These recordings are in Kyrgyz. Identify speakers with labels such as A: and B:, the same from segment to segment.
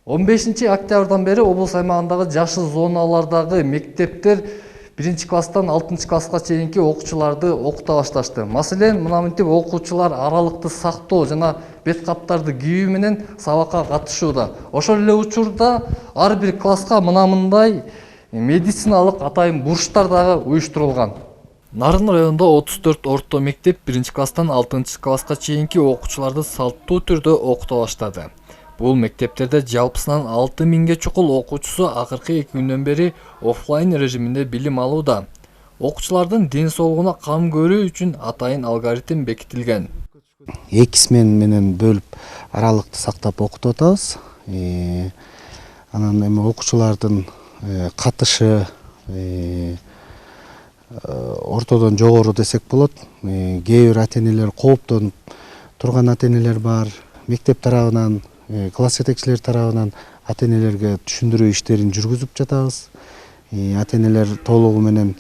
A: 15 октябрдан бeri облус аймагындагы жашыл зоналардагы мектептер 1-класстан 6-класска чейинки окуучуларды окута башташты. Маселен, мына мынтип окуучулар аралыкты сактоо жана бет каптарды кийүү менен сабакка катышууда. Ошол эле учурда ар бир класска мына мындай медициналык атайын бурчтар дагы уюштурулган. Нарын районунда 34 орто мектеп 1-класстан 6-класска чейинки окуучуларды салттуу түрдө окута баштады. Бул мектептерде жалпысынан 6000ге чукул окуучусу акыркы 2 күндөн бери офлайн режиминде билим алууда. Окуучулардын ден соолугуна кам көрүү үчүн атайын алгоритм бекитилген.
B: 2 смен менен бөлүп аралыкты сактап окутуп атабыз. Анан эми окуучулардын катышы ортодон жогору десек болот. Кээ бир ата-энелер кооптонуп турган ата-энелер бар. Мектеп тарабынан, класс жетекчилер тарабынан ата-энелерге түшүндүрүү иштерин жүргүзүп жатабыз. Ата-энелер толугу менен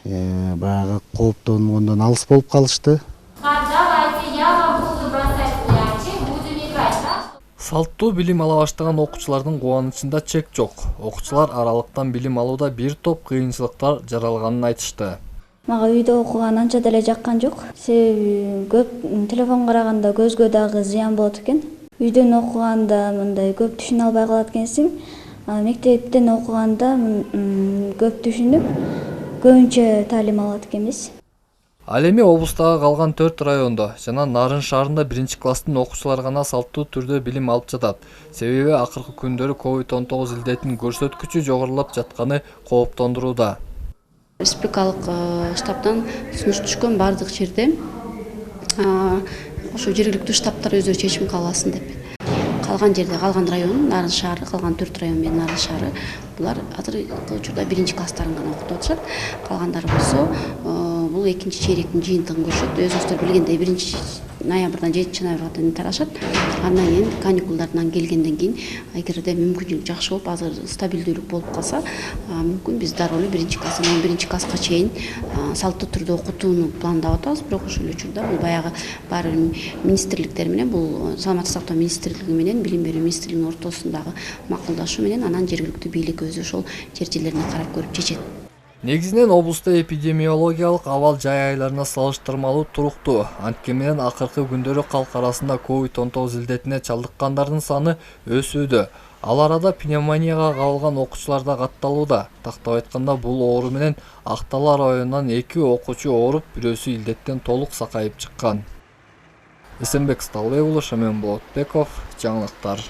B: баягы кооптонгондон алыс болуп калышты.
A: Салттуу билим ала баштаган окуучулардын кубанычында чек жок. Окуучулар аралыктан билим алууда бир топ кыйынчылыктар жаралганын айтышты.
C: Мага үйдө окуган анча деле жаккан жок. Себеби көп телефон караганда көзгө дагы зыян болот экен. Үйдөн окуганда мындай көп түшүнө албай калат экенсиң. Мектептен окуганда көп түшүнүп, көбүнчө таалим алат экенбиз.
A: Ал эми облустагы калган 4 райондо жана Нарын шаарында 1-класстын окуучулары гана салттуу түрдө билим алып жатат. Себеби акыркы күндөрү COVID-19 илдетинин көрсөткүчү жогорулап жатканы кооптондурууда.
D: Республикалык штабтан сунуш түшкөн бардык жерде ошо жергиликтүү штабтар өздөрү чечим кабыл алсын деп. Калган жерде, калган район, Нарын шаары, калган 4 район менен Нарын шаары, булар азыркы учурда 1-класстарын гана окутуп атышат. Калгандары болсо бул экинчи чейректин жыйынтыгын көрүшөт. Өзүңүздөр билгендей 1-ноябрдан 7-ноябрга чейин тарашат. Андан кийин каникулдардан келгенден кийин эгерде мүмкүнчүлүк жакшы болуп, азыр стабилдүүлүк болуп калса, мүмкүн биз дароо эле 1-класстан 11-класска чейин салттуу түрдө окутууну пландап атабыз. Бирок ошол учурда бул баягы бар министрликтер менен, бул саламаттык сактоо министрлиги менен, билим берүү министрлигинин ортосундагы макулдашуу менен анан жергиликтүү бийлик өзү ошол жер-жерлерине карап көрүп чечет.
A: Негизинен облуста эпидемиологиялык абал жай айларына салыштырмалуу туруктуу. Анткени менен акыркы күндөрү калк арасында COVID-19 илдетине чалдыккандардын саны өсүүдө. Ал арада пневмонияга кабылган окуучулар да катталууда. Тактап айтканда, бул оору менен Ак-Талаа районунан 2 окуучу ооруп, бирөөсү илдеттен толук сакайып чыккан. Эсенбек Сталбек уулу, Шамен Болотбеков, жаңылыктар.